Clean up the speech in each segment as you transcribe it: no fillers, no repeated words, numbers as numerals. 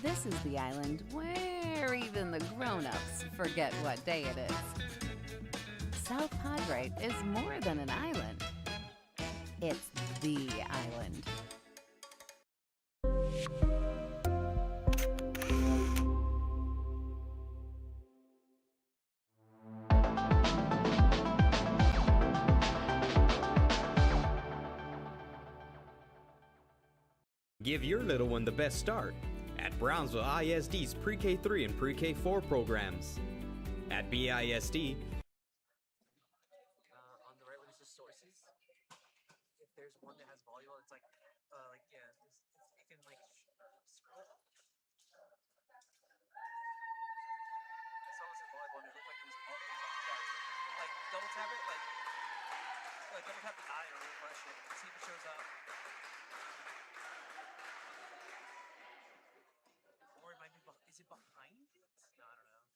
This is the island where even the grown-ups forget what day it is. South Padre is more than an island. It's the island. Give your little one the best start at Brownsville ISD's Pre-K 3 and Pre-K 4 programs. At BISD, on the right where this is sources, if there's one that has volleyball, it's yeah, it can like scroll. Someone said volleyball and it looked like it was like double tap it, like double tap the eye or refresh it, see if it shows up. Or it might be, is it behind it? No, I don't know.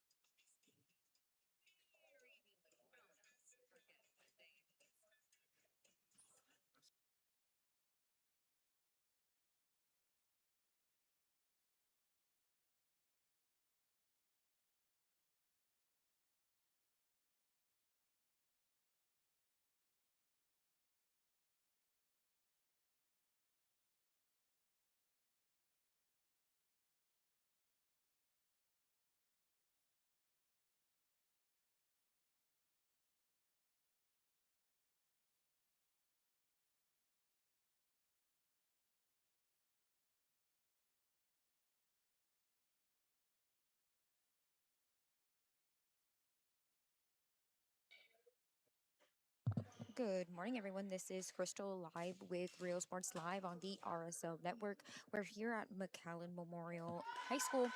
Good morning, everyone. This is Crystal live with Real Sports Live on the RSL Network. We're here at McAllen Memorial High School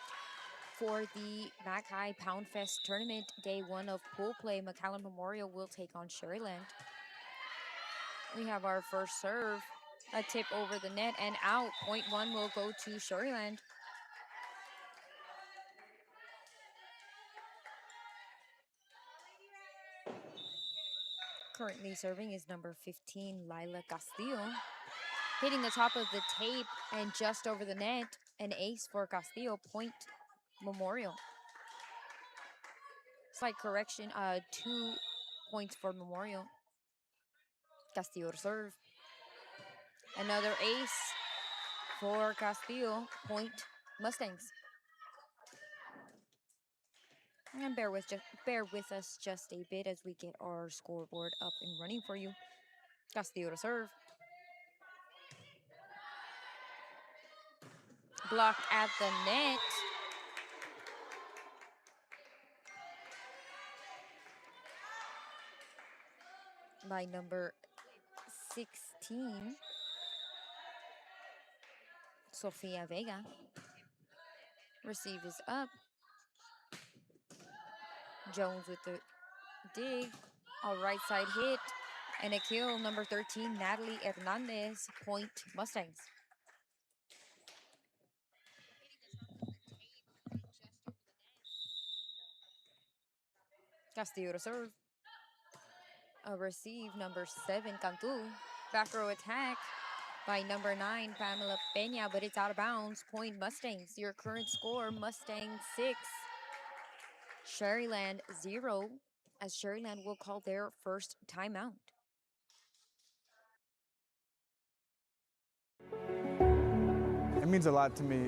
for the Mac High Poundfest tournament. Day one of pool play. McAllen Memorial will take on Sharyland. We have our first serve, a tip over the net and out. Point one will go to Sharyland. Currently serving is number 15, Lila Castillo. Hitting the top of the tape and just over the net. An ace for Castillo, point Memorial. Slight correction, 2 points for Memorial. Castillo to serve. Another ace for Castillo, point Mustangs. And bear with us just a bit as we get our scoreboard up and running for you. Castillo to serve. Blocked at the net. By number 16, Sofia Vega. Receive is up. Jones with the dig. A right side hit. And a kill, number 13, Natalie Hernandez, point Mustangs. Castillo to serve. A receive, number 7, Cantu. Back row attack by number 9, Pamela Peña, but it's out of bounds. Point Mustangs. Your current score, Mustang 6, Sharyland 0, as Sharyland will call their first timeout. It means a lot to me.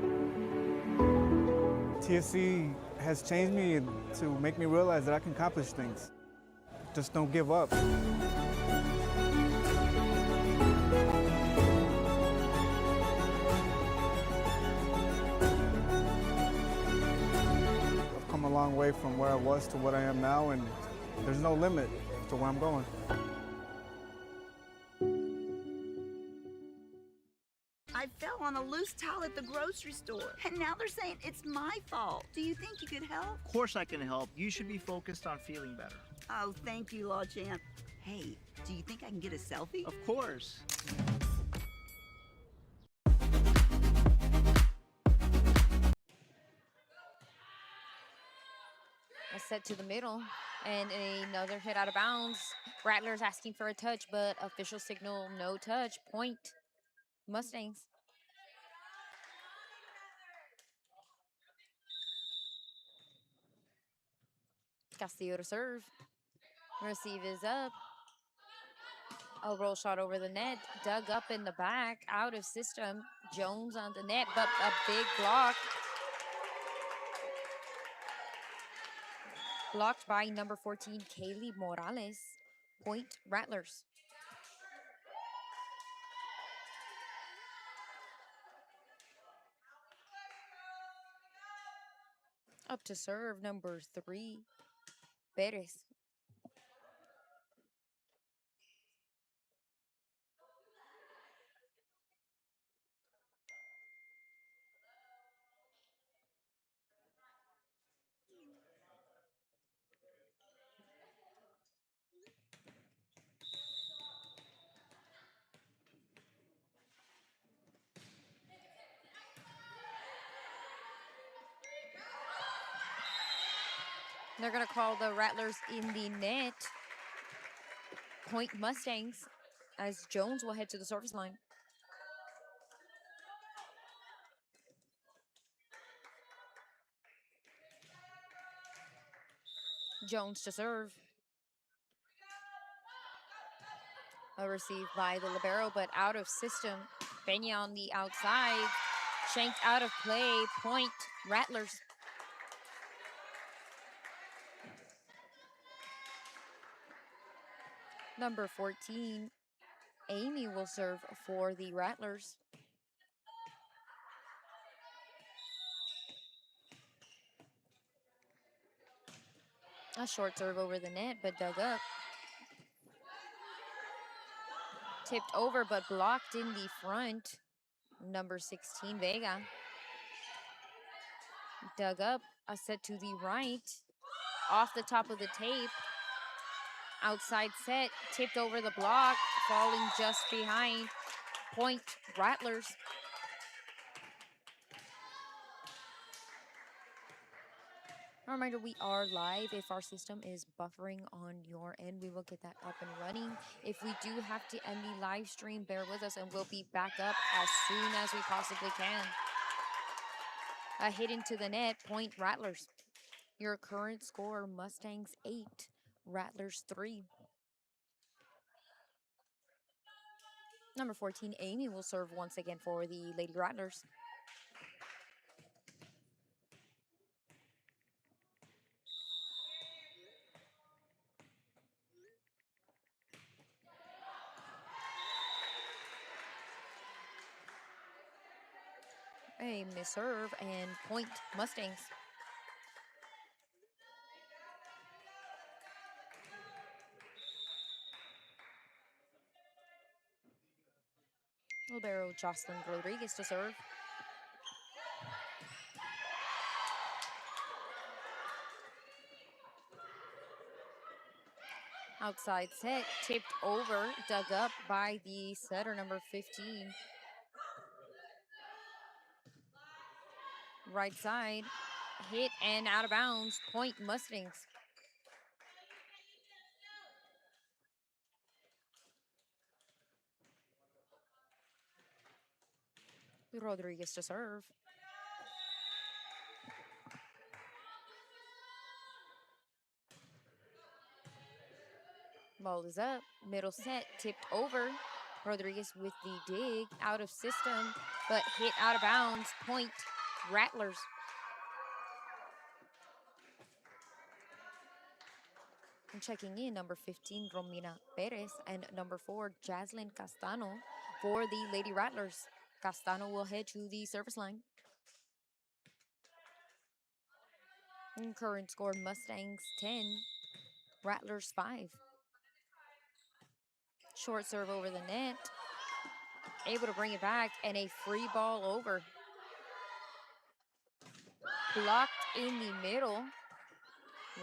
TSC has changed me to make me realize that I can accomplish things. Just don't give up. I've come a long way from where I was to what I am now, and there's no limit to where I'm going. I fell on a loose towel at the grocery store, and now they're saying it's my fault. Do you think you could help? Of course I can help. You should be focused on feeling better. Oh, thank you, Law Champ. Hey, do you think I can get a selfie? Of course. A set to the middle, and another hit out of bounds. Rattler's asking for a touch, but official signal no touch. Point Mustangs. Castillo to serve. Receive is up. A roll shot over the net. Dug up in the back. Out of system. Jones on the net, but a big block. Blocked by number 14, Kaylee Morales. Point Rattlers. Up to serve, number 3, Perez. They're going to call the Rattlers in the net. Point Mustangs, as Jones will head to the service line. Jones to serve. A receive by the libero, but out of system. Peña on the outside. Shanked out of play. Point Rattlers. Number 14, Amy will serve for the Rattlers. A short serve over the net, but dug up. Tipped over, but blocked in the front. Number 16, Vega. Dug up, a set to the right. Off the top of the tape. Outside set, tipped over the block, falling just behind. Point Rattlers. A reminder, we are live. If our system is buffering on your end, we will get that up and running. If we do have to end the live stream, bear with us and we'll be back up as soon as we possibly can. A hit into the net, point Rattlers. Your current score, Mustangs 8, Rattlers 3. Number 14, Amy will serve once again for the Lady Rattlers. A misserve and point Mustangs. Libero Jocelyn Rodriguez to serve. Outside set, tipped over, dug up by the setter, number 15. Right side, hit and out of bounds, point Mustangs. Rodriguez to serve. Ball is up, middle set, tipped over. Rodriguez with the dig, out of system, but hit out of bounds, point Rattlers. And checking in, number 15, Romina Perez, and number 4, Jaslyn Castano for the Lady Rattlers. Castano will head to the service line. And current score, Mustangs 10, Rattlers 5. Short serve over the net. Able to bring it back, and a free ball over. Blocked in the middle.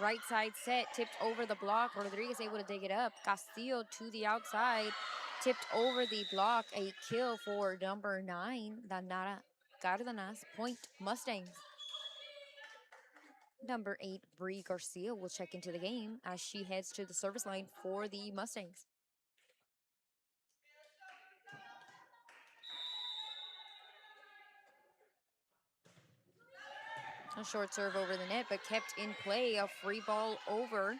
Right side set, tipped over the block. Rodriguez able to dig it up. Castillo to the outside, tipped over the block. A kill for number 9, Danara Cardenas, point Mustangs. Number 8, Bree Garcia will check into the game as she heads to the service line for the Mustangs. A short serve over the net, but kept in play. A free ball over.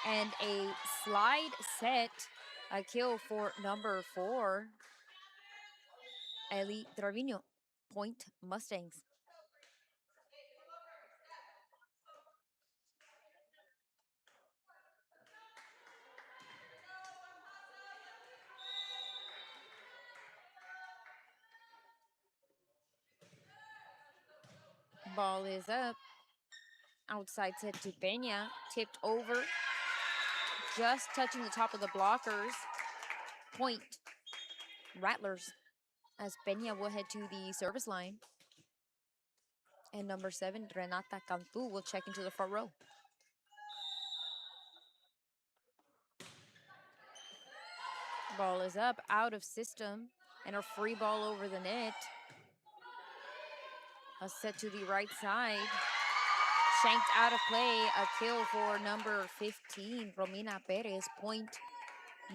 And a slide set, a kill for number 4, Eli Trevino. Point Mustangs. Ball is up. Outside set to Peña. Tipped over. Just touching the top of the blockers. Point Rattlers. As Peña will head to the service line. And number 7, Renata Cantu, will check into the front row. Ball is up, out of system, and a free ball over the net. A set to the right side. Shanked out of play, a kill for number 15, Romina Perez. Point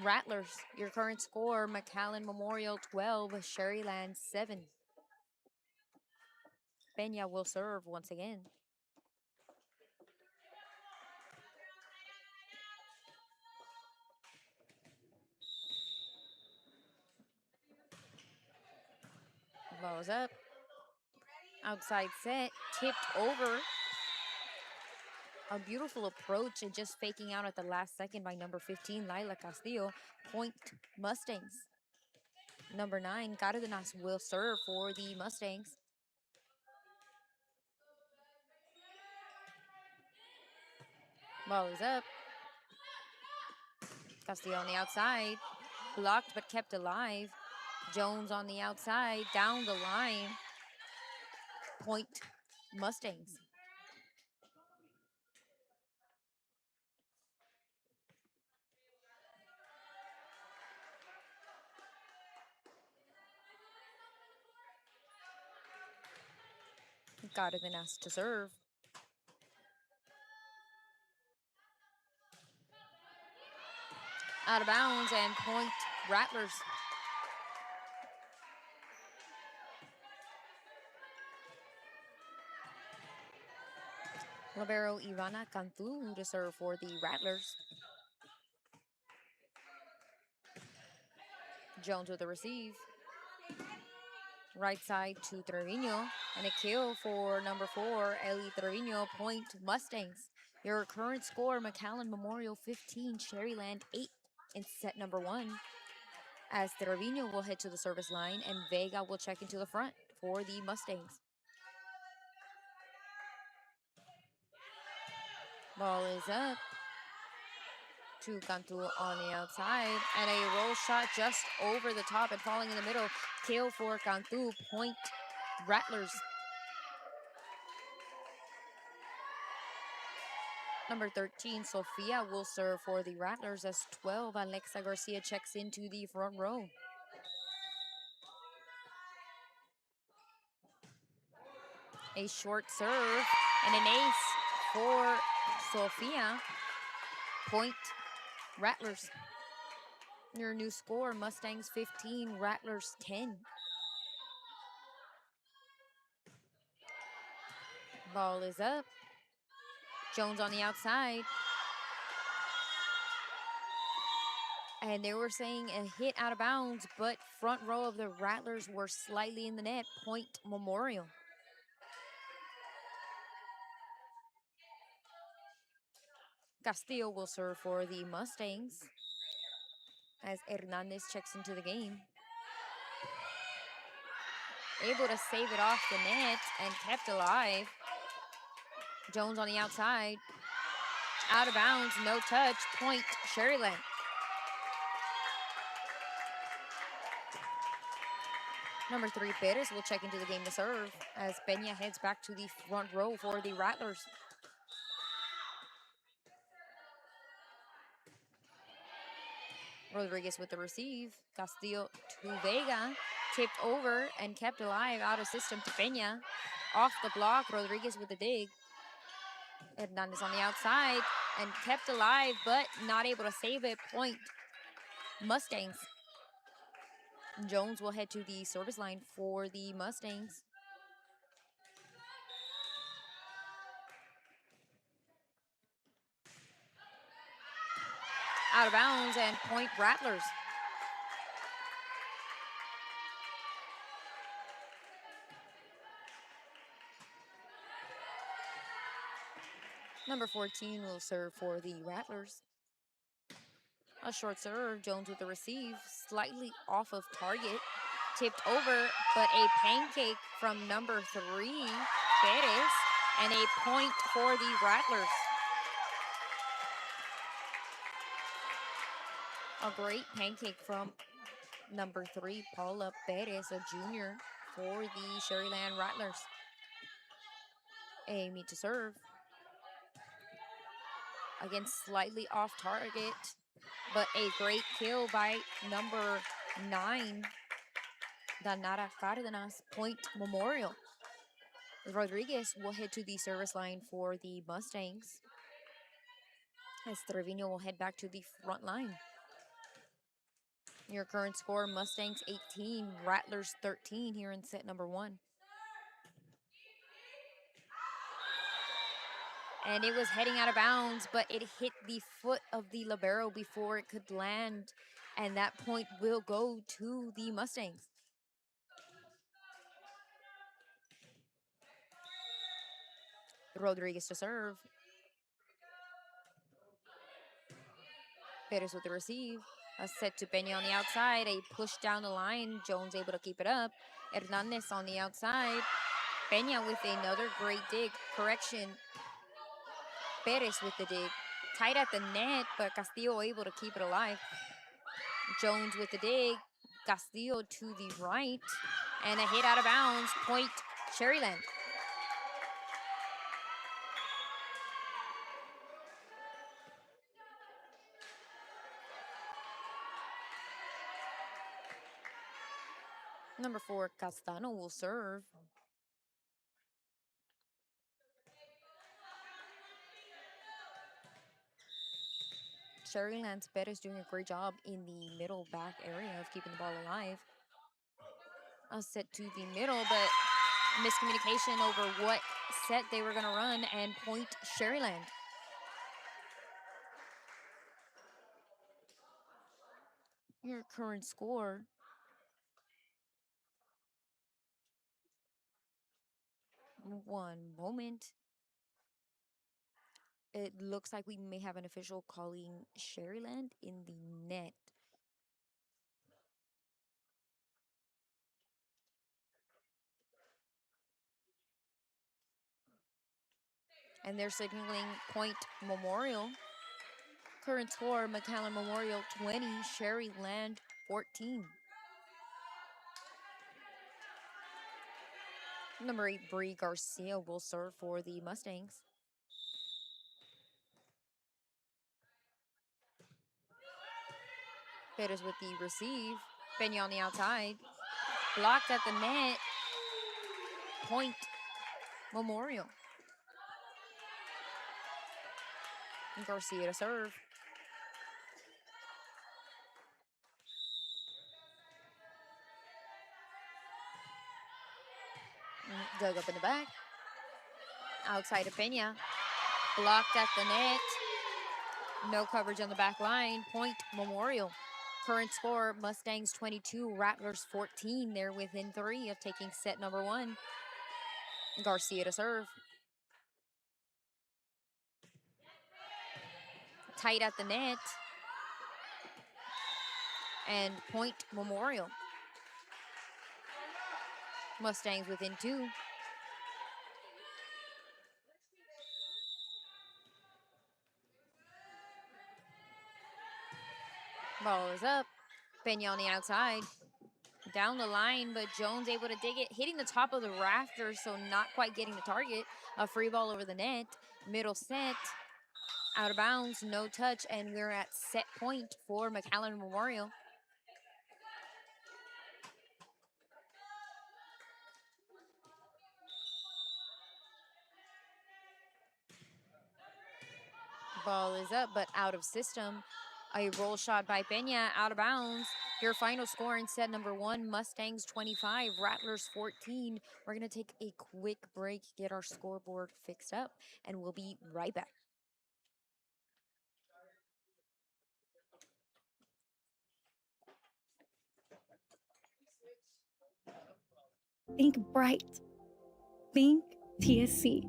Rattlers. Your current score, McAllen Memorial 12, Sharyland 7. Peña will serve once again. Ball is up. Outside set, tipped over. A beautiful approach and just faking out at the last second by number 15, Laila Castillo. Point Mustangs. Number 9, Cárdenas, will serve for the Mustangs. Ball is up. Castillo on the outside. Blocked but kept alive. Jones on the outside, down the line. Point Mustangs. Cárdenas to serve. Out of bounds and point Rattlers. Libero Ivana Cantu to serve for the Rattlers. Jones with the receive. Right side to Trevino. And a kill for number 4, Eli Trevino. Point Mustangs. Your current score, McAllen Memorial 15, Sharyland 8 in set number 1. As Trevino will head to the service line and Vega will check into the front for the Mustangs. Ball is up to Cantu on the outside. And a roll shot just over the top and falling in the middle. Kill for Cantu. Point Rattlers. Number 13, Sofia, will serve for the Rattlers as 12, Alexa Garcia checks into the front row. A short serve and an ace for Sofia. Point Rattlers. Your new score, Mustangs 15, Rattlers 10. Ball is up. Jones on the outside. And they were saying a hit out of bounds, but front row of the Rattlers were slightly in the net. Point Memorial. Castillo will serve for the Mustangs as Hernandez checks into the game. Able to save it off the net and kept alive. Jones on the outside. Out of bounds, no touch. Point Sharyland. Number 3, Perez, will check into the game to serve as Peña heads back to the front row for the Rattlers. Rodriguez with the receive. Castillo to Vega. Tipped over and kept alive, out of system to Peña. Off the block, Rodriguez with the dig. Hernandez on the outside and kept alive, but not able to save it. Point Mustangs. Jones will head to the service line for the Mustangs. Out of bounds and point Rattlers. Number 14 will serve for the Rattlers. A short serve, Jones with the receive, slightly off of target, tipped over, but a pancake from number 3, Perez, and a point for the Rattlers. A great pancake from number 3, Paula Perez, a junior, for the Sharyland Rattlers. Amy to serve. Again, slightly off target, but a great kill by number 9, Danara Cardenas, point Memorial. Rodriguez will head to the service line for the Mustangs, as Trevino will head back to the front line. Your current score, Mustangs 18, Rattlers 13 here in set number 1. And it was heading out of bounds, but it hit the foot of the libero before it could land, and that point will go to the Mustangs. Rodriguez to serve. Perez with the receive. A set to Peña on the outside. A push down the line. Jones able to keep it up. Hernandez on the outside. Peña with another great dig. Correction. Perez with the dig. Tight at the net, but Castillo able to keep it alive. Jones with the dig. Castillo to the right. And a hit out of bounds. Point Sharyland. Number 4, Castano will serve. Sharyland's Perez doing a great job in the middle back area of keeping the ball alive. A set to the middle, but miscommunication over what set they were going to run, and point Sharyland. Your current score, one moment. It looks like we may have an official calling Sharyland in the net. And they're signaling point Memorial. Current score, McAllen Memorial 20, Sharyland 14. Number 8, Bree Garcia will serve for the Mustangs. Perez with the receive. Peña on the outside. Blocked at the net. Point Memorial. Garcia to serve. Dug up in the back. Outside of Peña. Blocked at the net. No coverage on the back line. Point Memorial. Current score, Mustangs 22, Rattlers 14. They're within 3 of taking set number 1. Garcia to serve. Tight at the net. And point Memorial. Mustangs within 2. Ball is up. Peña on the outside. Down the line, but Jones able to dig it. Hitting the top of the rafters, so not quite getting the target. A free ball over the net. Middle set. Out of bounds, no touch, and we're at set point for McAllen Memorial. Ball is up, but out of system. A roll shot by Peña, out of bounds. Your final score in set number 1, Mustangs 25, Rattlers 14. We're going to take a quick break, get our scoreboard fixed up, and we'll be right back. Think bright. Think TSC.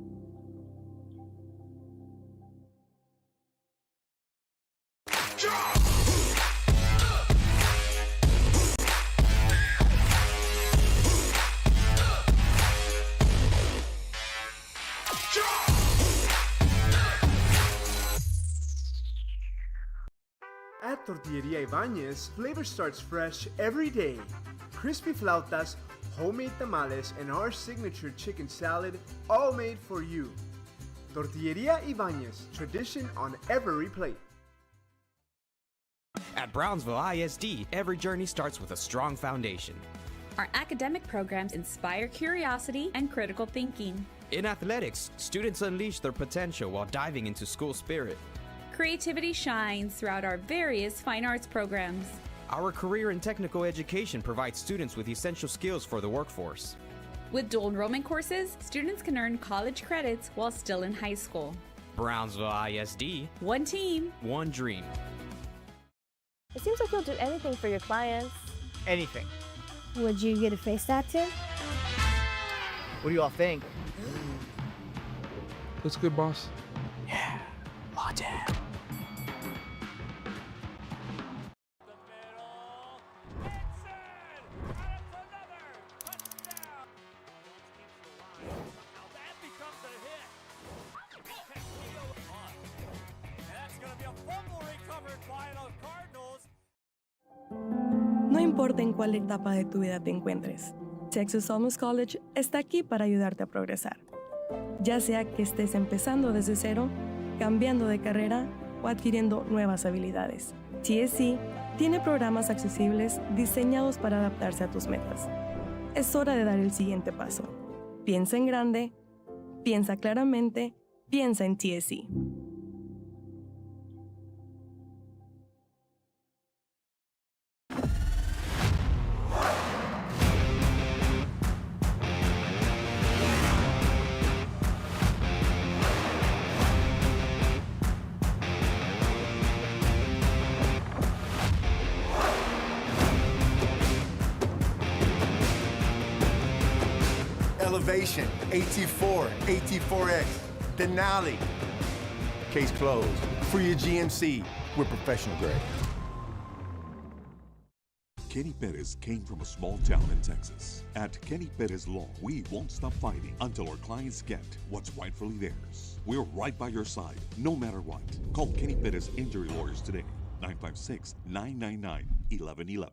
At Tortilleria Ibañez, flavor starts fresh every day. Crispy flautas, homemade tamales, and our signature chicken salad, all made for you. Tortilleria Ibañez, tradition on every plate. At Brownsville ISD, every journey starts with a strong foundation. Our academic programs inspire curiosity and critical thinking. In athletics, students unleash their potential while diving into school spirit. Creativity shines throughout our various fine arts programs. Our career and technical education provides students with essential skills for the workforce. With dual enrollment courses, students can earn college credits while still in high school. Brownsville ISD. One team. One dream. It seems like you'll do anything for your clients. Anything. Would you get a face tattoo? What do you all think? Looks good, boss. Yeah, Martin. No importa en cuál etapa de tu vida te encuentres, Texas Almus College está aquí para ayudarte a progresar. Ya sea que estés empezando desde cero, cambiando de carrera o adquiriendo nuevas habilidades, TSC tiene programas accesibles diseñados para adaptarse a tus metas. Es hora de dar el siguiente paso. Piensa en grande, piensa claramente, piensa en TSC. Elevation, AT4, AT4X, Denali. Case closed. For your GMC, we're professional grade. Kenny Perez came from a small town in Texas. At Kenny Perez Law, we won't stop fighting until our clients get what's rightfully theirs. We're right by your side, no matter what. Call Kenny Perez Injury Lawyers today, 956-999-1111.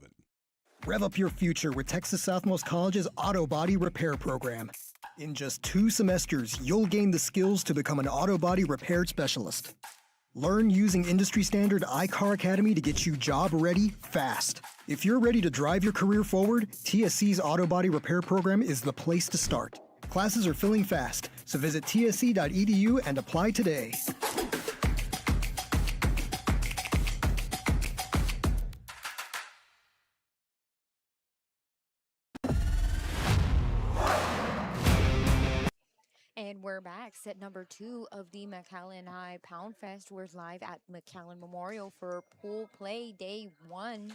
Rev up your future with Texas Southmost College's Auto Body Repair Program. In just 2 semesters, you'll gain the skills to become an auto body repair specialist. Learn using industry standard iCar Academy to get you job ready fast. If you're ready to drive your career forward, TSC's Auto Body Repair Program is the place to start. Classes are filling fast, so visit tsc.edu and apply today. And we're back. Set number 2 of the McAllen High Poundfest. We're live at McAllen Memorial for pool play day 1.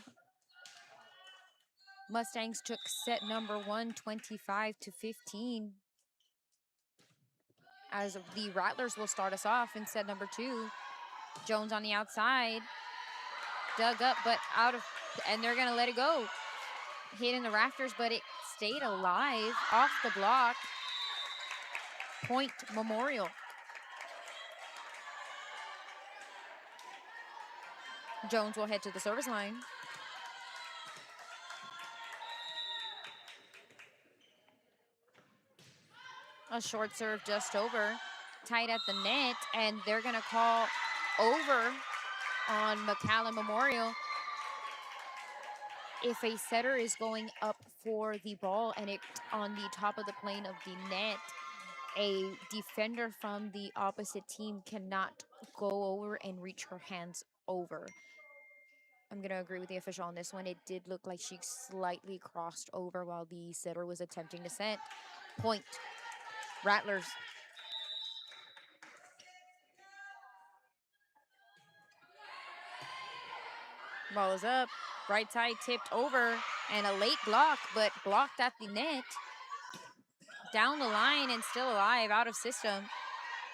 Mustangs took set number 1, 25-15. As the Rattlers will start us off in set number 2. Jones on the outside. Dug up, but out of, and they're going to let it go. Hit in the rafters, but it stayed alive off the block. Point Memorial. Jones will head to the service line. A short serve just over, tight at the net, and they're gonna call over on McAllen Memorial. If a setter is going up for the ball and it on the top of the plane of the net, a defender from the opposite team cannot go over and reach her hands over. I'm going to agree with the official on this one. It did look like she slightly crossed over while the setter was attempting to set. Point. Rattlers. Ball is up. Right side tipped over. And a late block, but blocked at the net. Down the line and still alive. Out of system.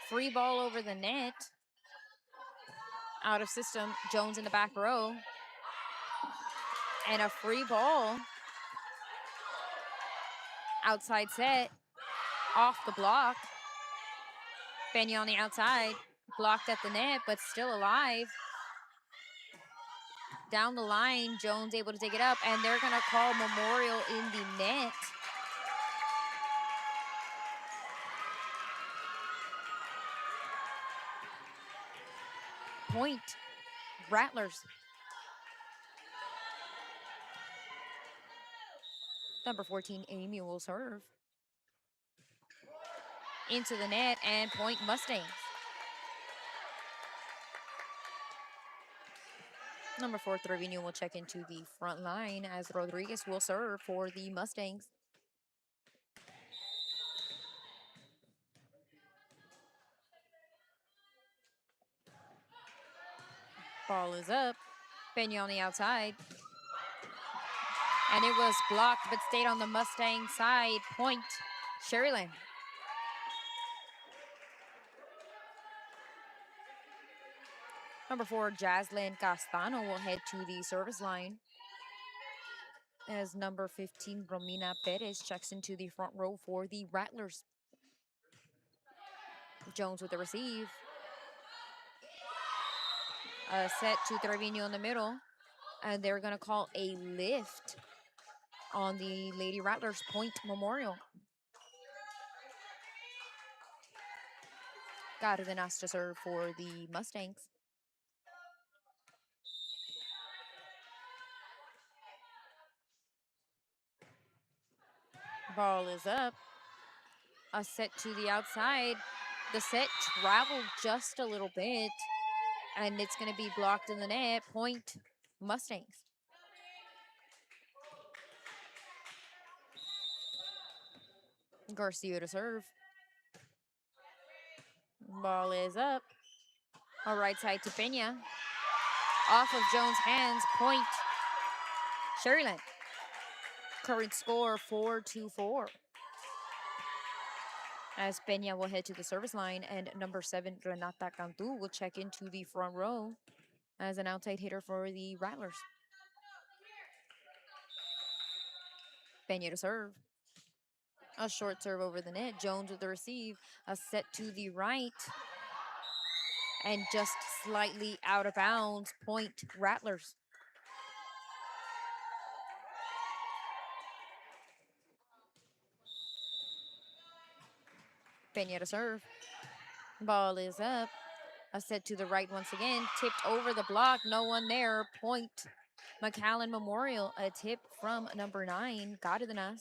Free ball over the net. Out of system. Jones in the back row. And a free ball. Outside set. Off the block. Peña on the outside. Blocked at the net, but still alive. Down the line, Jones able to take it up, and they're going to call Memorial in the net. Point. Rattlers. Number 14, Amy will serve. Into the net, and point Mustangs. Number 4, Trevino will check into the front line as Rodriguez will serve for the Mustangs. Ball is up. Peña on the outside. And it was blocked, but stayed on the Mustang side. Point, Sharyland. Number 4, Jaslyn Castano will head to the service line. As number 15, Romina Perez checks into the front row for the Rattlers. Jones with the receive. Set to Trevino in the middle. And they're going to call a lift on the Lady Rattlers. Point Memorial. Cárdenas to serve for the Mustangs. Ball is up. A set to the outside. The set traveled just a little bit. And it's going to be blocked in the net. Point Mustangs. Garcia to serve. Ball is up. A right side to Peña. Off of Jones' hands. Point Sharyland. Current score 4-4. As Peña will head to the service line, and number 7, Renata Cantu, will check into the front row as an outside hitter for the Rattlers. Peña to serve. A short serve over the net. Jones with the receive. A set to the right. And just slightly out of bounds. Point Rattlers. Peña to serve. Ball is up. A set to the right once again. Tipped over the block. No one there. Point McAllen Memorial. A tip from number 9, Cárdenas.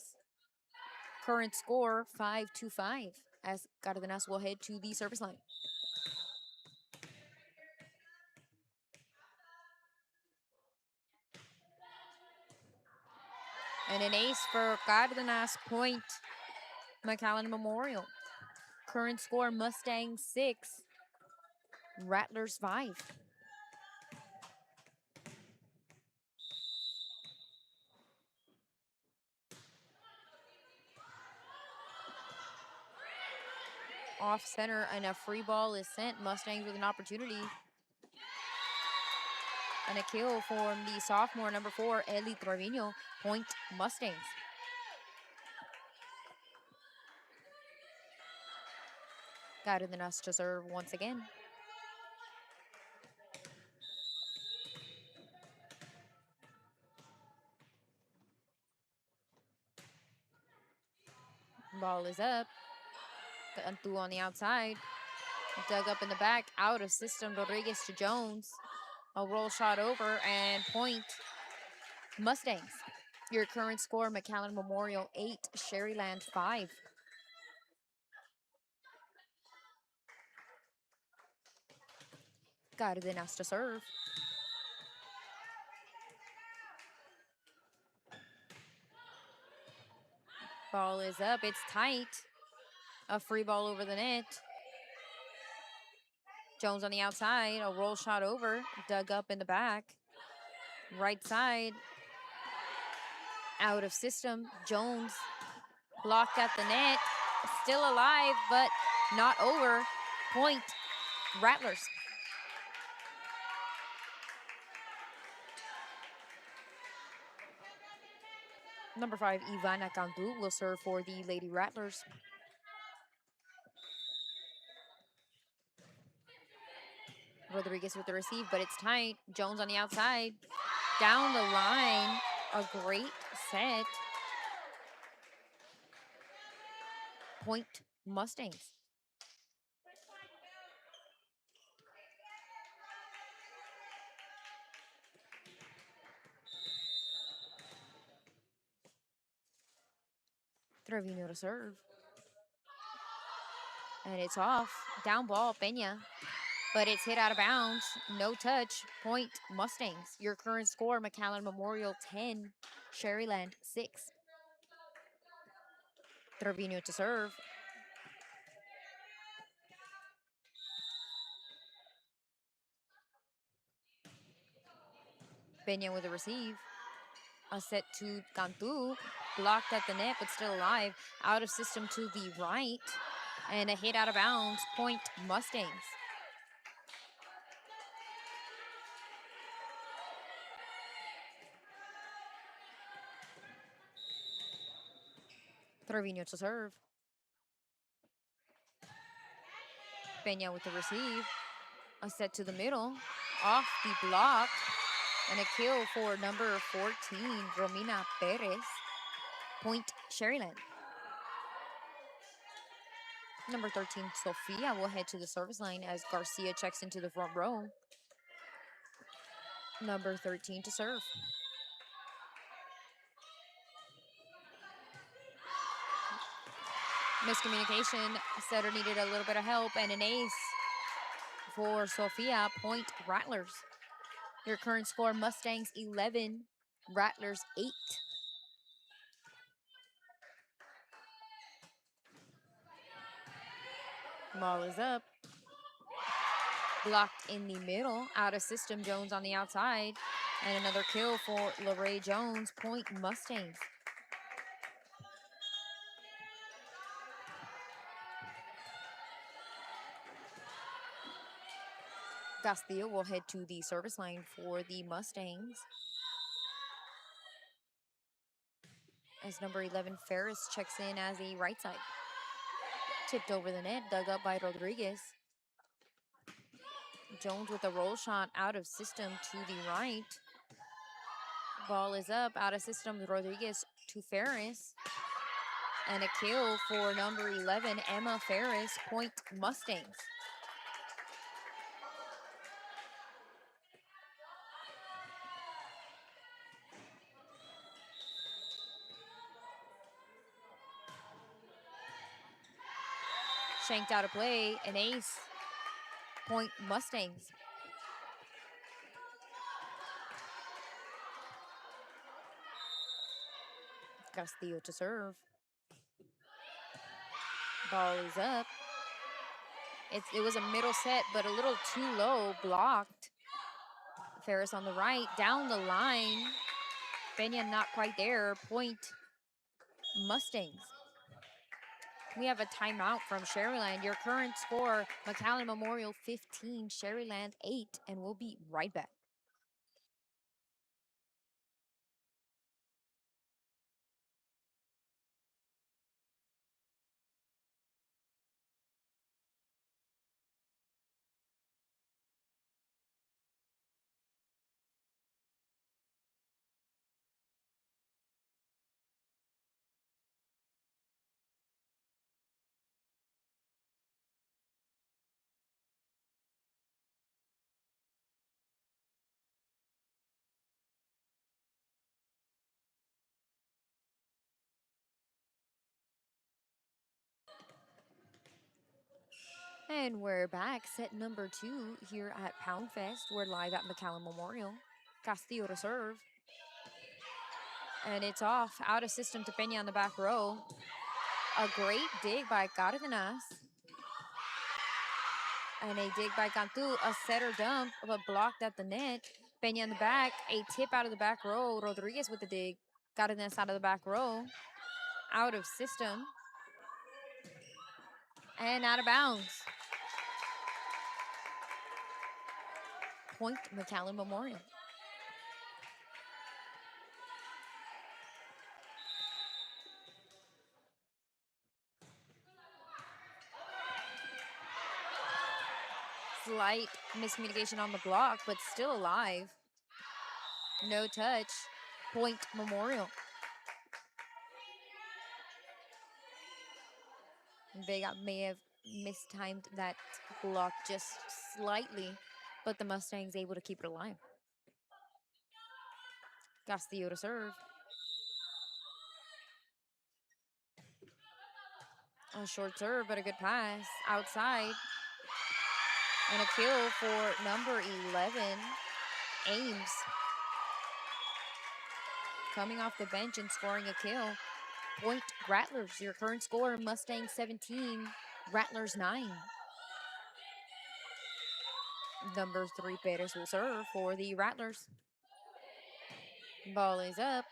Current score 5-5 as Cárdenas will head to the service line. And an ace for Cárdenas. Point McAllen Memorial. Current score Mustang 6, Rattlers 5. Off center and a free ball is sent. Mustangs with an opportunity. And a kill from the sophomore, number 4, Eli Trevino. Point Mustangs. Cárdenas to serve once again. Ball is up. Cantu on the outside. Dug up in the back. Out of system. Rodriguez to Jones. A roll shot over and point Mustangs. Your current score, McAllen Memorial 8, Sharyland 5. Cárdenas to serve. Ball is up. It's tight. A free ball over the net. Jones on the outside. A roll shot over. Dug up in the back. Right side. Out of system. Jones blocked at the net. Still alive, but not over. Point. Rattlers. Number 5, Ivana Cantu will serve for the Lady Rattlers. Rodriguez with the receive, but it's tight. Jones on the outside. Down the line. A great set. Point Mustangs. Trevino to serve. And it's off. Down ball, Peña. But it's hit out of bounds. No touch. Point Mustangs. Your current score, McAllen Memorial 10, Sharyland 6. Trevino to serve. Peña with a receive. A set to Cantu. Blocked at the net, but still alive. Out of system to the right. And a hit out of bounds. Point Mustangs. Trevino to serve. Peña with the receive. A set to the middle. Off the block. And a kill for number 14, Romina Perez. Point Sharyland. Number 13, Sofia will head to the service line as Garcia checks into the front row. Number 13 to serve. Miscommunication. Setter needed a little bit of help and an ace for Sofia. Point Rattlers. Your current score, Mustangs 11, Rattlers 8. Ball is up. Blocked in the middle. Out of system, Jones on the outside. And another kill for LaRae Jones. Point Mustangs. Castillo will head to the service line for the Mustangs. As number 11, Ferris checks in as a right side. Tipped over the net, dug up by Rodriguez. Jones with a roll shot out of system to the right. Ball is up, out of system, Rodriguez to Ferris. And a kill for number 11, Emma Ferris. Point Mustangs. Shanked out of play, an ace. Point Mustangs. Castillo to serve. Ball is up. It was a middle set, but a little too low, blocked. Ferris on the right, down the line. Peña not quite there. Point Mustangs. We have a timeout from Sharyland. Your current score, McAllen Memorial 15, Sharyland 8, and we'll be right back. And we're back, set number 2 here at Poundfest. We're live at McAllen Memorial. Castillo to serve. And it's off. Out of system to Peña on the back row. A great dig by Cárdenas. And a dig by Cantu. A setter dump, but blocked at the net. Peña in the back. A tip out of the back row. Rodriguez with the dig. Cárdenas out of the back row. Out of system. And out of bounds. Point McAllen Memorial. Slight miscommunication on the block, but still alive. No touch. Point Memorial. Vega may have mistimed that block just slightly, but the Mustangs able to keep it alive. Castillo to serve. A short serve, but a good pass. Outside. And a kill for number 11, Ames. Coming off the bench and scoring a kill. Point Rattlers. Your current score, Mustang 17, Rattlers 9. Number 3, Perez will serve for the Rattlers. Ball is up.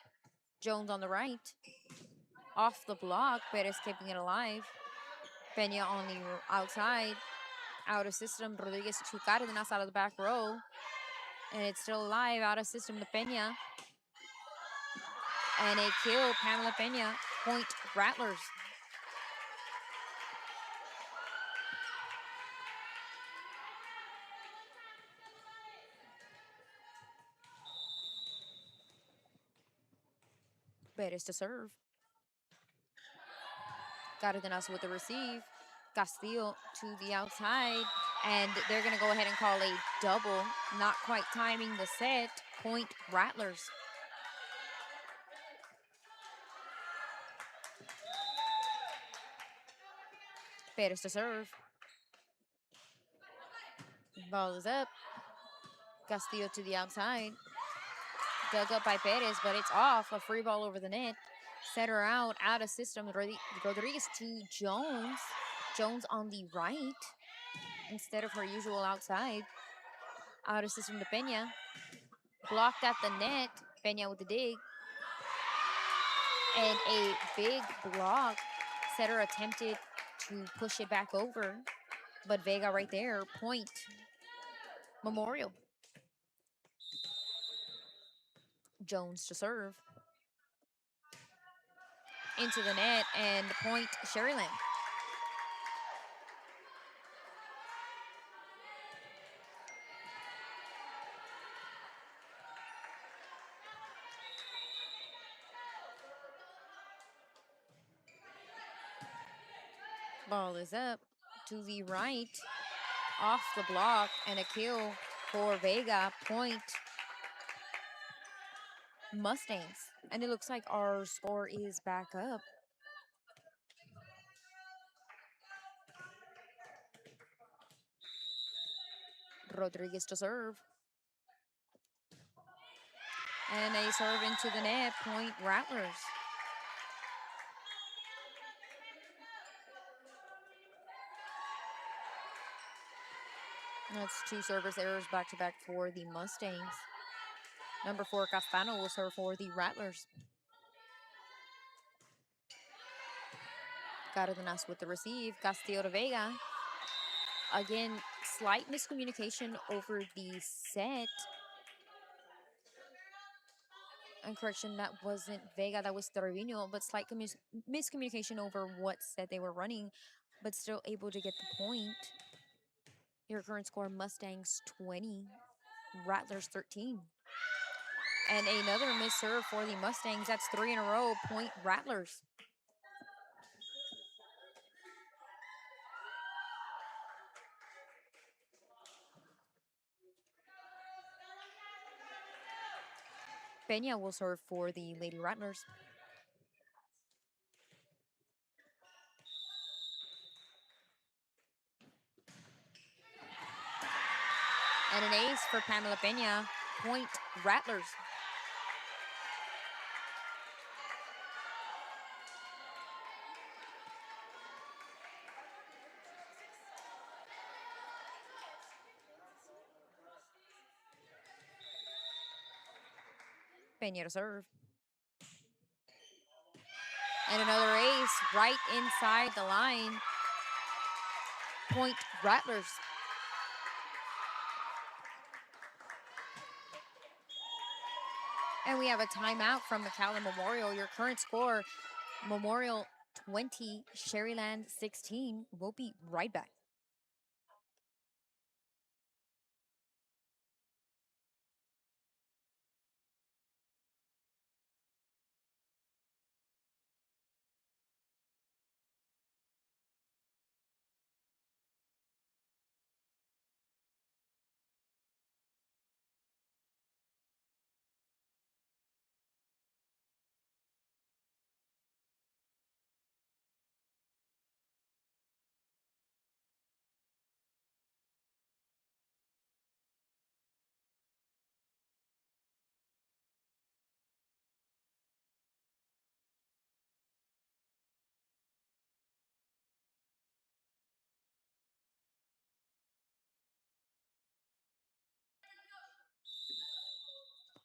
Jones on the right. Off the block, Perez keeping it alive. Peña on the outside. Out of system, Rodriguez to Cárdenas out of the back row. And it's still alive, out of system to Peña. And a kill, Pamela Peña. Point Rattlers. Perez to serve. Cárdenas with the receive. Castillo to the outside. And they're going to go ahead and call a double. Not quite timing the set. Point Rattlers. Perez to serve. Ball is up. Castillo to the outside. Dug up by Perez, but it's off. A free ball over the net. Setter out of system. Rodriguez to Jones. Jones on the right instead of her usual outside. Out of system to Peña. Blocked at the net. Peña with the dig. And a big block. Setter attempted to push it back over. But Vega right there. Point Memorial. Jones to serve. Into the net and point Sharyland. Ball is up to the right. Off the block and a kill for Vega. Point Mustangs. And it looks like our score is back up. Rodriguez to serve. And a serve into the net. Point Rattlers. That's 2 service errors back-to-back for the Mustangs. Number 4, Castano will serve for the Rattlers. Cárdenas with the receive. Castillo to Vega. Again, slight miscommunication over the set. And correction, that wasn't Vega, that was Trevino, but slight miscommunication over what set they were running, but still able to get the point. Your current score, Mustangs 20, Rattlers 13. And another miss serve for the Mustangs. That's 3 in a row. Point Rattlers. Peña will serve for the Lady Rattlers. And an ace for Pamela Peña. Point Rattlers. Peña to serve. And another ace right inside the line. Point Rattlers. And we have a timeout from McAllen Memorial. Your current score, Memorial 20, Sharyland 16. We'll be right back.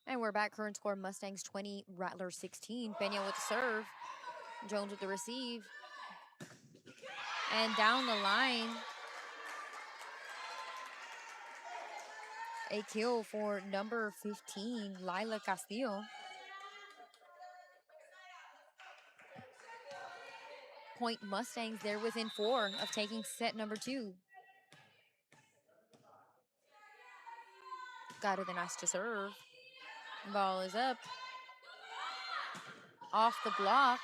And we're back. Current score, Mustangs 20, Rattlers 16. Peña with the serve. Jones with the receive. And down the line, a kill for number 15, Lila Castillo. Point Mustangs, they're within 4 of taking set number 2. Got it, the nice to serve. Ball is up. Off the block.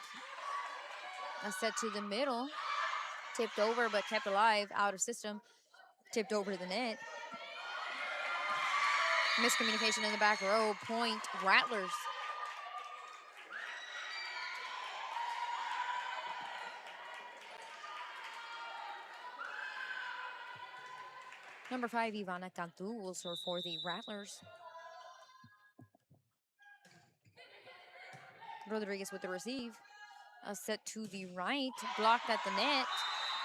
A set to the middle. Tipped over but kept alive. Out of system. Tipped over to the net. Miscommunication in the back row. Point Rattlers. Number 5, Ivana Cantu will serve for the Rattlers. Rodriguez with the receive. A set to the right, blocked at the net,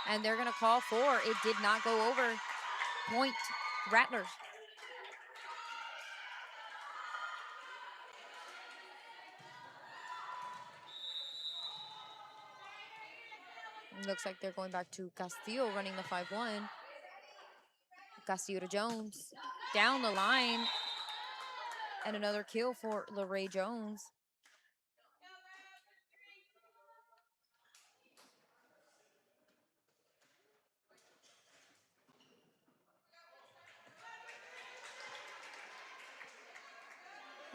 and they're gonna call for. It did not go over. Point Rattlers. Looks like they're going back to Castillo running the 5-1. Castillo to Jones. Down the line. And another kill for LaRae Jones.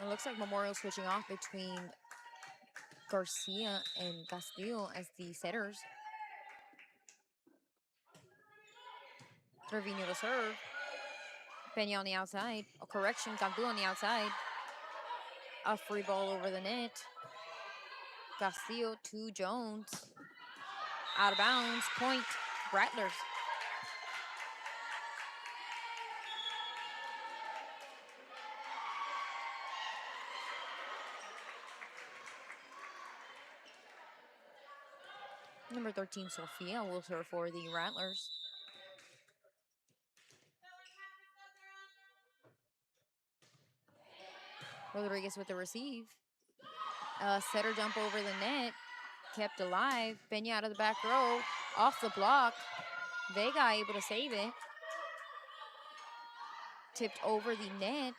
It looks like Memorial switching off between Garcia and Castillo as the setters. Trevino to serve. Peña on the outside. A correction, Cantu on the outside. A free ball over the net. Castillo to Jones. Out of bounds. Point Rattlers. Number 13, Sofia will serve for the Rattlers. Rodriguez with the receive. Setter jump over the net. Kept alive. Peña out of the back row. Off the block. Vega able to save it. Tipped over the net.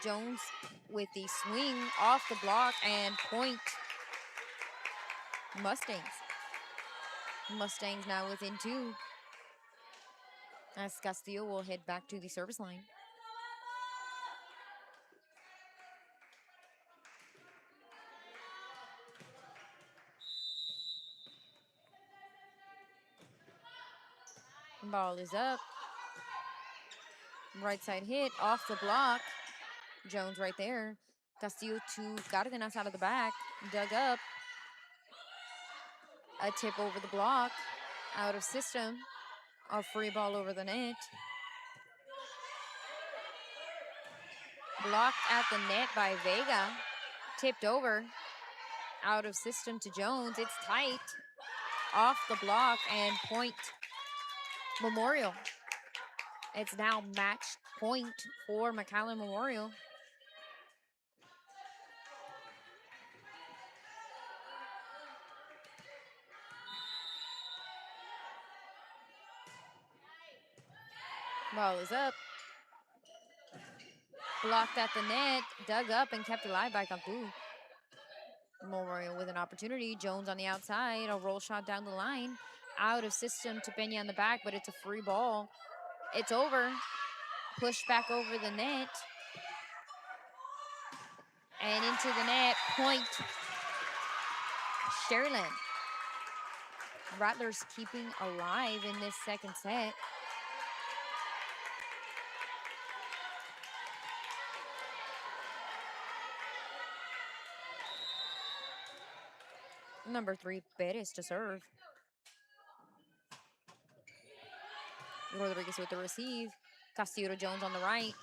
Jones with the swing off the block and point Mustangs. Mustangs now within 2. As Castillo will head back to the service line. Ball is up. Right side hit off the block. Jones right there. Castillo to Cardenas out of the back. Dug up. A tip over the block. Out of system. A free ball over the net. Blocked at the net by Vega. Tipped over. Out of system to Jones. It's tight. Off the block and point Memorial. It's now match point for McAllen Memorial. Ball is up. Blocked at the net, dug up and kept alive by Cancun. Memorial with an opportunity. Jones on the outside, a roll shot down the line. Out of system to Peña in the back, but it's a free ball. It's over. Pushed back over the net. And into the net, point. Sharyland. Rattlers keeping alive in this second set. Number 3, Perez to serve. Rodriguez with the receive. Castillo to Jones on the right.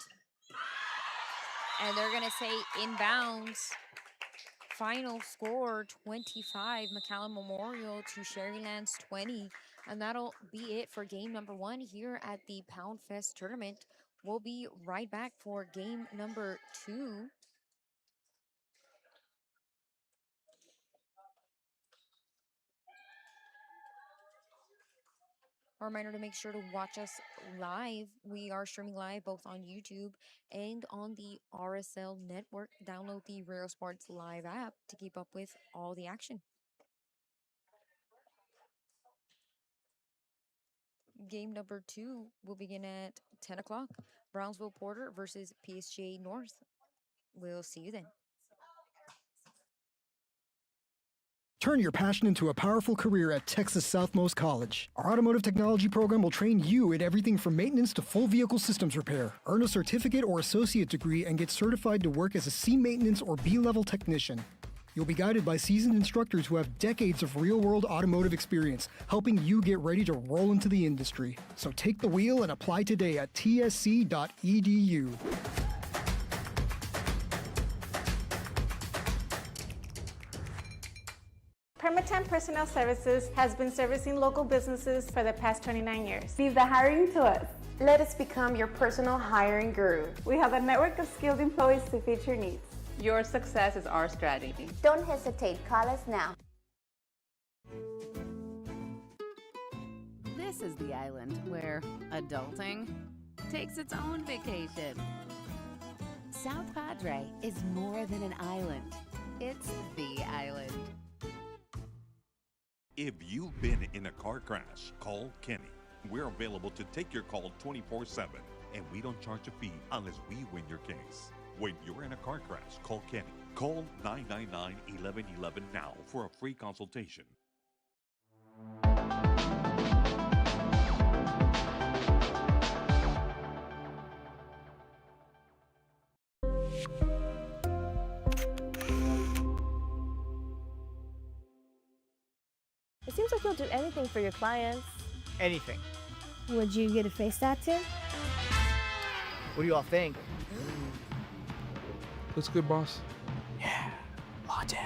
And they're going to say inbounds. Final score, 25. McAllen Memorial to Sharyland's 20. And that'll be it for game number 1 here at the Poundfest tournament. We'll be right back for game number 2. A reminder to make sure to watch us live. We are streaming live both on YouTube and on the RSL network. Download the Real Sports Live app to keep up with all the action. Game number 2 will begin at 10 o'clock. Brownsville Porter versus PSGA North. We'll see you then. Turn your passion into a powerful career at Texas Southmost College. Our automotive technology program will train you in everything from maintenance to full vehicle systems repair. Earn a certificate or associate degree and get certified to work as a C maintenance or B-level technician. You'll be guided by seasoned instructors who have decades of real-world automotive experience, helping you get ready to roll into the industry. So take the wheel and apply today at tsc.edu. Permatemp Personnel Services has been servicing local businesses for the past 29 years. Leave the hiring to us. Let us become your personal hiring guru. We have a network of skilled employees to fit your needs. Your success is our strategy. Don't hesitate, call us now. This is the island where adulting takes its own vacation. South Padre is more than an island. It's the island. If you've been in a car crash, call Kenny. We're available to take your call 24/7, and we don't charge a fee unless we win your case. When you're in a car crash, call Kenny. Call 999-1111 now for a free consultation. It seems like you'll do anything for your clients. Anything. Would you get a face tattoo? What do you all think? Looks good, boss. Yeah, Latte.